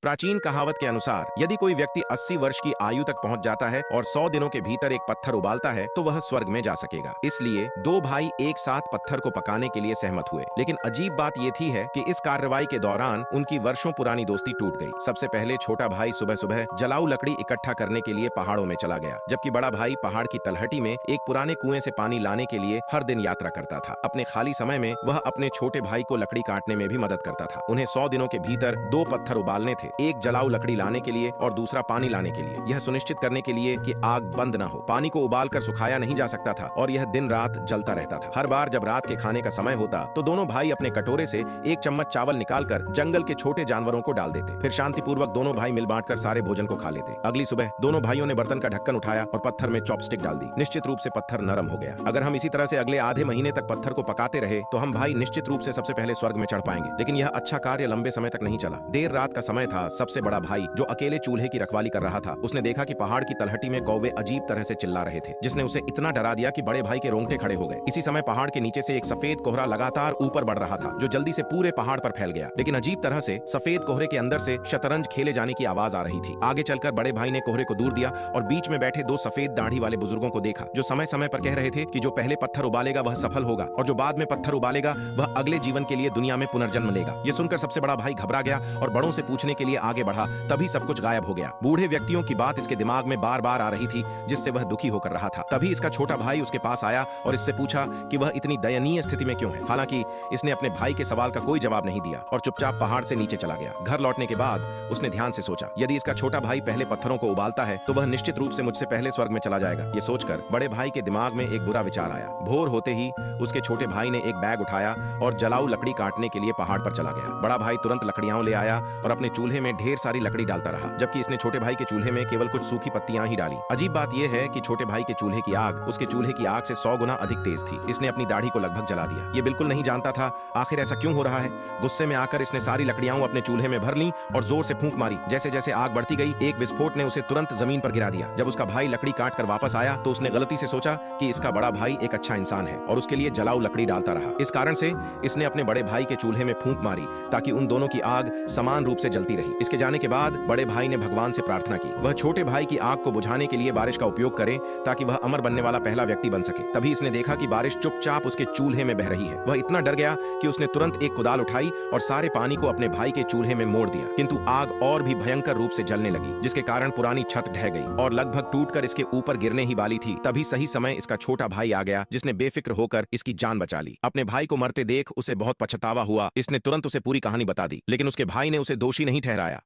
प्राचीन कहावत के अनुसार यदि कोई व्यक्ति 80 वर्ष की आयु तक पहुंच जाता है और 100 दिनों के भीतर एक पत्थर उबालता है तो वह स्वर्ग में जा सकेगा। इसलिए दो भाई एक साथ पत्थर को पकाने के लिए सहमत हुए। लेकिन अजीब बात यह थी है कि इस कार्रवाई के दौरान उनकी वर्षों पुरानी दोस्ती टूट गई। सबसे पहले छोटा भाई सुबह सुबह जलाऊ लकड़ी इकट्ठा करने के लिए पहाड़ों में चला गया, जबकि बड़ा भाई पहाड़ की तलहटी में एक पुराने कुएं से पानी लाने के लिए हर दिन यात्रा करता था। अपने खाली समय में वह अपने छोटे भाई को लकड़ी काटने में भी मदद करता था। उन्हें 100 दिनों के भीतर 2 पत्थर उबालने थे, एक जलाऊ लकड़ी लाने के लिए और दूसरा पानी लाने के लिए। यह सुनिश्चित करने के लिए कि आग बंद न हो। पानी को उबालकर सुखाया नहीं जा सकता था और यह दिन रात जलता रहता था। हर बार जब रात के खाने का समय होता तो दोनों भाई अपने कटोरे से एक चम्मच चावल निकालकर जंगल के छोटे जानवरों को डाल देते। फिर शांतिपूर्वक दोनों भाई मिल बांटकर सारे भोजन को खा लेते। अगली सुबह दोनों भाइयों ने बर्तन का ढक्कन उठाया और पत्थर में चॉपस्टिक डाल दी। निश्चित रूप से पत्थर नरम हो गया। अगर हम इसी तरह से अगले आधे महीने तक पत्थर को पकाते रहे तो हम भाई निश्चित रूप से सबसे पहले स्वर्ग में चढ़ पाएंगे। लेकिन यह अच्छा कार्य लंबे समय तक नहीं चला। देर रात का समय था। सबसे बड़ा भाई जो अकेले चूल्हे की रखवाली कर रहा था, उसने देखा कि पहाड़ की तलहटी में कौवे अजीब तरह से चिल्ला रहे थे, जिसने उसे इतना डरा दिया कि बड़े भाई के रोंगटे खड़े हो गए। इसी समय पहाड़ के नीचे से एक सफेद कोहरा लगातार ऊपर बढ़ रहा था, जो जल्दी से पूरे पहाड़ पर फैल गया। लेकिन अजीब तरह से सफेद कोहरे के अंदर से शतरंज खेले जाने की आवाज आ रही थी। आगे चलकर बड़े भाई ने कोहरे को दूर दिया और बीच में बैठे 2 सफेद दाढ़ी वाले बुजुर्गों को देखा, जो समय समय पर कह रहे थे कि जो पहले पत्थर उबालेगा वह सफल होगा और जो बाद में पत्थर उबालेगा वह अगले जीवन के लिए दुनिया में पुनर्जन्म लेगा। यह सुनकर सबसे बड़ा भाई घबरा गया और बड़ों से पूछने के लिए आगे बढ़ा। तभी सब कुछ गायब हो गया। बूढ़े व्यक्तियों की बात इसके दिमाग में बार बार आ रही थी, जिससे वह दुखी होकर रहा था। तभी इसका छोटा भाई उसके पास आया और इससे पूछा कि वह इतनी दयनीय स्थिति में क्यों है। हालांकि इसने अपने भाई के सवाल का कोई जवाब नहीं दिया और चुपचाप पहाड़ से नीचे चला गया। घर लौटने के बाद उसने ध्यान से सोचा, यदि इसका छोटा भाई पहले पत्थरों को उबालता है तो वह निश्चित रूप से मुझसे पहले स्वर्ग में चला जाएगा। ये सोचकर बड़े भाई के दिमाग में एक बुरा विचार आया। भोर होते ही उसके छोटे भाई ने एक बैग उठाया और जलाऊ लकड़ी काटने के लिए पहाड़ पर चला गया। बड़ा भाई तुरंत लकड़ियां ले आया और अपने चूल्हे में ढेर सारी लकड़ी डालता रहा, जबकि इसने छोटे भाई के चूल्हे में केवल कुछ सूखी पत्तियां ही डाली। अजीब बात यह है कि छोटे भाई के चूल्हे की आग उसके चूल्हे की आग से 100 गुना अधिक तेज थी। इसने अपनी दाढ़ी को लगभग जला दिया। ये बिल्कुल नहीं जानता था आखिर ऐसा क्यों हो रहा है। गुस्से में आकर इसने सारी लकड़ियां अपने चूल्हे में भर ली और जोर से फूंक मारी। जैसे जैसे आग बढ़ती गई, एक विस्फोट ने उसे तुरंत जमीन पर गिरा दिया। जब उसका भाई लकड़ी काट कर वापस आया तो उसने गलती से सोचा कि इसका बड़ा भाई एक अच्छा इंसान है और उसके लिए जलाऊ लकड़ी डालता रहा। इस कारण से इसने अपने बड़े भाई के चूल्हे में फूंक मारी ताकि उन दोनों की आग समान रूप से जलती रही। इसके जाने के बाद बड़े भाई ने भगवान से प्रार्थना की वह छोटे भाई की आग को बुझाने के लिए बारिश का उपयोग करे ताकि वह अमर बनने वाला पहला व्यक्ति बन सके। तभी इसने देखा कि बारिश चुपचाप उसके चूल्हे में बह रही है। वह इतना डर गया कि उसने तुरंत एक कुदाल उठाई और सारे पानी को अपने भाई के चूल्हे में मोड़ दिया। किंतु आग और भी भयंकर रूप से जलने लगी, जिसके कारण पुरानी छत ढह गई और लगभग टूटकर इसके ऊपर गिरने ही वाली थी। तभी सही समय इसका छोटा भाई आ गया, जिसने बेफिक्र होकर इसकी जान बचा ली। अपने भाई को मरते देख उसे बहुत पछतावा हुआ। इसने तुरंत उसे पूरी कहानी बता दी, लेकिन उसके भाई ने उसे दोषी नहीं ठहराया।